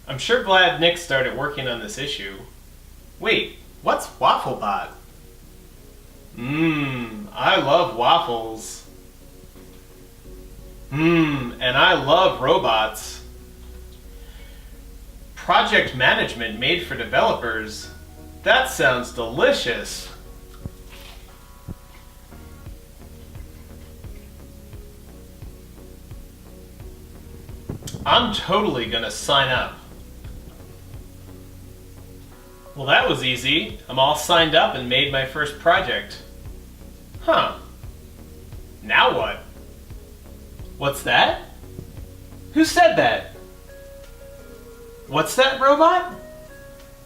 I'm sure glad Nick started working on this issue. Wait, what's WaffleBot? I love waffles. And I love robots. Project management made for developers. That sounds delicious. I'm totally gonna sign up. Well, that was easy. I'm all signed up and made my first project. Huh. Now what? What's that? Who said that? What's that, robot?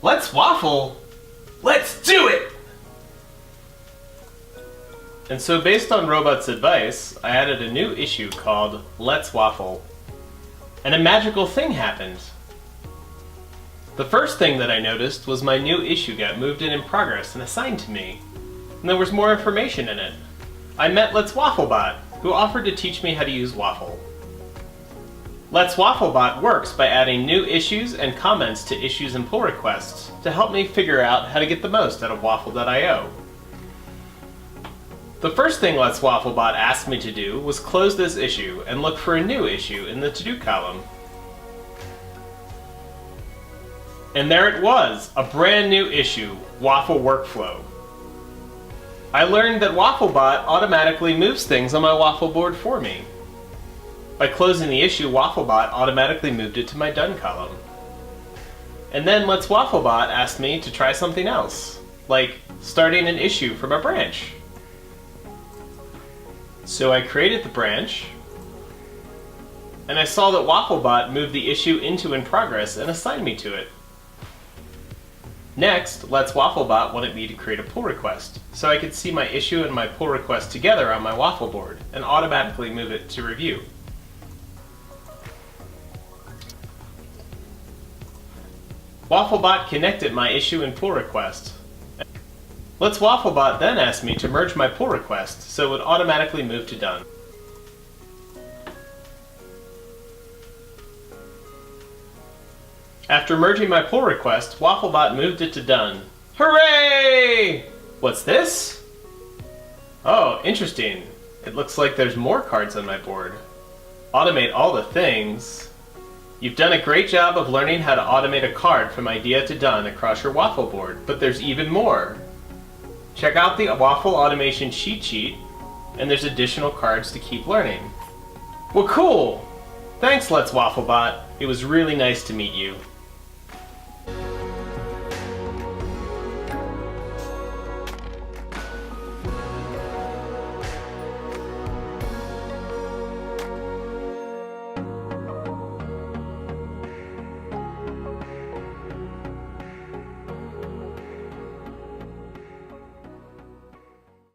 Let's waffle. Let's do it! And so based on Robot's advice, I added a new issue called Let's Waffle. And a magical thing happened. The first thing that I noticed was my new issue got moved in progress and assigned to me. And there was more information in it. I met Let's WaffleBot, who offered to teach me how to use Waffle. Let's WaffleBot works by adding new issues and comments to issues and pull requests to help me figure out how to get the most out of Waffle.io. The first thing Let's WaffleBot asked me to do was close this issue and look for a new issue in the to-do column. And there it was, a brand new issue, Waffle Workflow. I learned that WaffleBot automatically moves things on my Waffle board for me. By closing the issue, WaffleBot automatically moved it to my Done column. And then Let's WaffleBot asked me to try something else, like starting an issue from a branch. So I created the branch, and I saw that WaffleBot moved the issue into in progress and assigned me to it. Next, Let's WaffleBot wanted me to create a pull request, so I could see my issue and my pull request together on my Waffle board and automatically move it to review. WaffleBot connected my issue and pull request. Let's WaffleBot then asked me to merge my pull request, so it would automatically move to Done. After merging my pull request, WaffleBot moved it to Done. Hooray! What's this? Oh, interesting. It looks like there's more cards on my board. Automate all the things. You've done a great job of learning how to automate a card from idea to done across your Waffle board, but there's even more. Check out the Waffle Automation cheat sheet, and there's additional cards to keep learning. Well, cool! Thanks, Let's WaffleBot. It was really nice to meet you.